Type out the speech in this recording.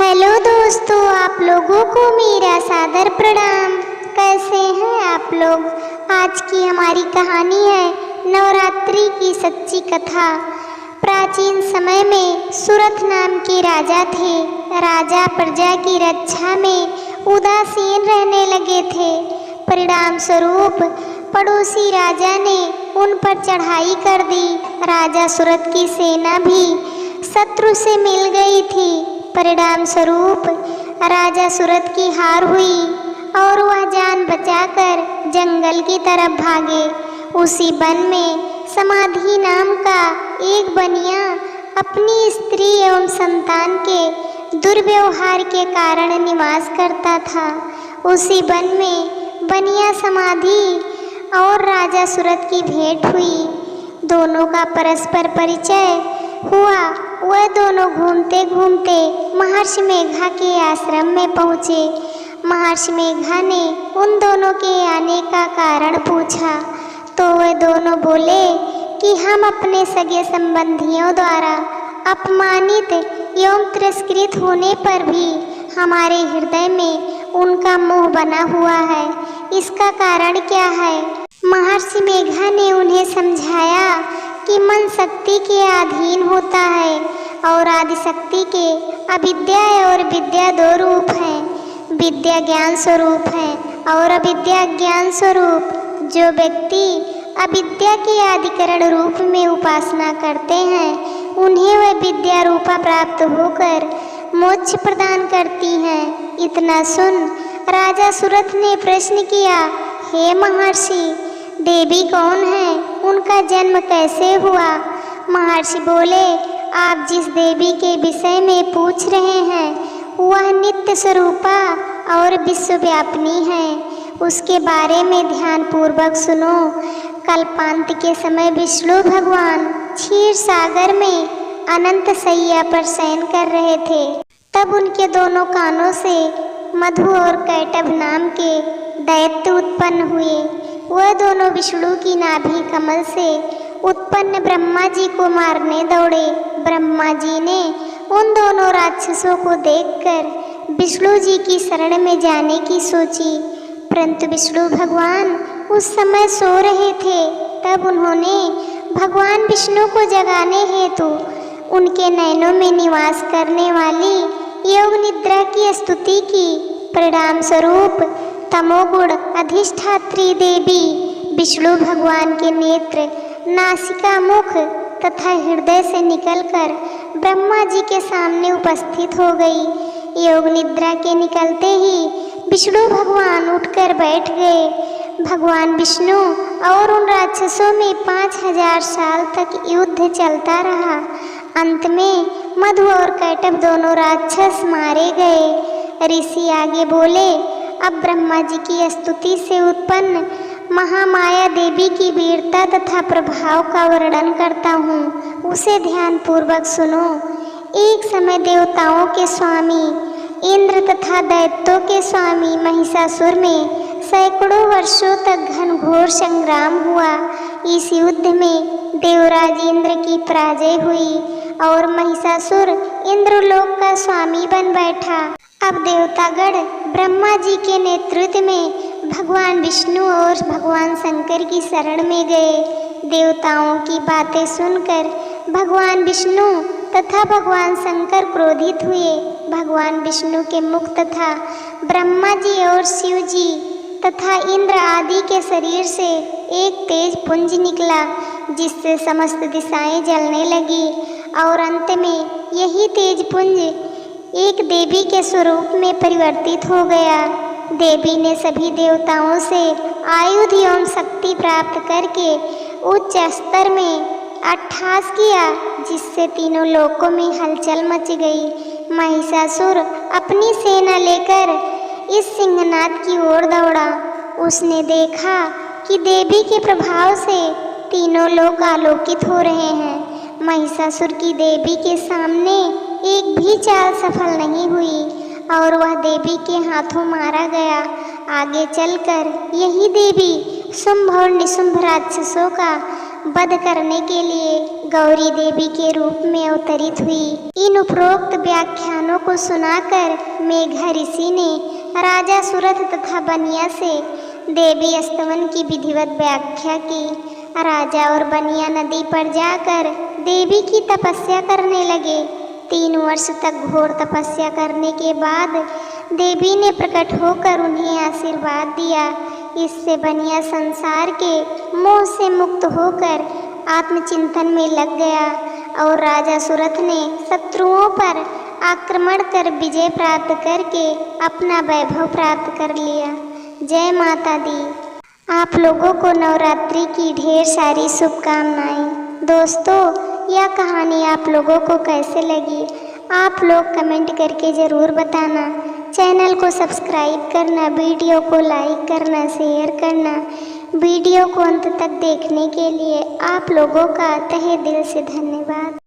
Hello दोस्तों, आप लोगों को मेरा सादर प्रणाम। कैसे हैं आप लोग। आज की हमारी कहानी है नवरात्रि की सच्ची कथा। प्राचीन समय में सुरथ नाम के राजा थे। राजा प्रजा की रक्षा में उदासीन रहने लगे थे। परिणाम स्वरूप पड़ोसी राजा ने उन पर चढ़ाई कर दी। राजा सुरथ की सेना भी शत्रु से मिल गई थी। परिणाम स्वरूप राजा सुरथ की हार हुई और वह जान बचाकर जंगल की तरफ भागे। उसी वन में समाधि नाम का एक बनिया अपनी स्त्री एवं संतान के दुर्व्यवहार के कारण निवास करता था। उसी वन में बनिया समाधि और राजा सुरथ की भेंट हुई। दोनों का परस्पर परिचय हुआ। वह दोनों घूमते घूमते महर्षि मेघा के आश्रम में पहुँचे। महर्षि मेघा ने उन दोनों के आने का कारण पूछा तो वह दोनों बोले कि हम अपने सगे संबंधियों द्वारा अपमानित एवं तिरस्कृत होने पर भी हमारे हृदय में उनका मोह बना हुआ है। इसका कारण क्या है। महर्षि मेघा ने उन्हें समझाया कि मन शक्ति के अधीन होता है और आदिशक्ति के अविद्या और विद्या दो रूप हैं। विद्या ज्ञान स्वरूप है और अविद्या ज्ञान स्वरूप। जो व्यक्ति अविद्या के आदिकरण रूप में उपासना करते हैं उन्हें वह विद्या रूपा प्राप्त होकर मोक्ष प्रदान करती हैं। इतना सुन राजा सुरथ ने प्रश्न किया, हे महर्षि, देवी कौन है, उनका जन्म कैसे हुआ। महर्षि बोले, आप जिस देवी के विषय में पूछ रहे हैं वह नित्य स्वरूपा और विश्वव्यापिनी है। उसके बारे में ध्यान पूर्वक सुनो। कल्पांत के समय विष्णु भगवान क्षीर सागर में अनंत शैया पर शयन कर रहे थे। तब उनके दोनों कानों से मधु और कैटभ नाम के दैत्य उत्पन्न हुए। वह दोनों विष्णु की नाभि कमल से उत्पन्न ब्रह्मा जी को मारने दौड़े। ब्रह्मा जी ने उन दोनों राक्षसों को देखकर विष्णु जी की शरण में जाने की सोची, परंतु विष्णु भगवान उस समय सो रहे थे। तब उन्होंने भगवान विष्णु को जगाने हेतु उनके नयनों में निवास करने वाली योग निद्रा की स्तुति की। परिणाम स्वरूप तमोगुण अधिष्ठात्री देवी विष्णु भगवान के नेत्र, नासिका, मुख तथा हृदय से निकलकर ब्रह्मा जी के सामने उपस्थित हो गई। योग निद्रा के निकलते ही विष्णु भगवान उठकर बैठ गए। भगवान विष्णु और उन राक्षसों में 5000 साल तक युद्ध चलता रहा। अंत में मधु और कैटभ दोनों राक्षस मारे गए। ऋषि आगे बोले, अब ब्रह्मा जी की स्तुति से उत्पन्न महामाया देवी की वीरता तथा प्रभाव का वर्णन करता हूँ, उसे ध्यान पूर्वक सुनो। एक समय देवताओं के स्वामी इंद्र तथा दैत्यों के स्वामी महिषासुर में सैकड़ों वर्षों तक घनघोर संग्राम हुआ। इस युद्ध में देवराज इंद्र की पराजय हुई और महिषासुर इंद्रलोक का स्वामी बन बैठा। अब देवतागण ब्रह्मा जी के नेतृत्व में भगवान विष्णु और भगवान शंकर की शरण में गए। देवताओं की बातें सुनकर भगवान विष्णु तथा भगवान शंकर क्रोधित हुए। भगवान विष्णु के मुख तथा ब्रह्मा जी और शिव जी तथा इंद्र आदि के शरीर से एक तेज पुंज निकला, जिससे समस्त दिशाएं जलने लगी और अंत में यही तेज पुंज एक देवी के स्वरूप में परिवर्तित हो गया। देवी ने सभी देवताओं से आयुध एवं शक्ति प्राप्त करके उच्च स्तर में अट्ठास किया, जिससे तीनों लोकों में हलचल मच गई। महिषासुर अपनी सेना लेकर इस सिंहनाद की ओर दौड़ा। उसने देखा कि देवी के प्रभाव से तीनों लोग आलोकित हो रहे हैं। महिषासुर की देवी के सामने एक भी चाल सफल नहीं हुई और वह देवी के हाथों मारा गया। आगे चलकर यही देवी शुंभ और निशुंभ राक्षसों का वध करने के लिए गौरी देवी के रूप में अवतरित हुई। इन उपरोक्त व्याख्यानों को सुनाकर मेघा ऋषि ने राजा सुरथ तथा बनिया से देवी स्तवन की विधिवत व्याख्या की। राजा और बनिया नदी पर जाकर देवी की तपस्या करने लगे। 3 वर्ष तक घोर तपस्या करने के बाद देवी ने प्रकट होकर उन्हें आशीर्वाद दिया। इससे बनिया संसार के मोह से मुक्त होकर आत्मचिंतन में लग गया और राजा सुरथ ने शत्रुओं पर आक्रमण कर विजय प्राप्त करके अपना वैभव प्राप्त कर लिया। जय माता दी। आप लोगों को नवरात्रि की ढेर सारी शुभकामनाएं। दोस्तों, यह कहानी आप लोगों को कैसे लगी आप लोग कमेंट करके ज़रूर बताना। चैनल को सब्सक्राइब करना, वीडियो को लाइक करना, शेयर करना। वीडियो को अंत तक देखने के लिए आप लोगों का तहे दिल से धन्यवाद।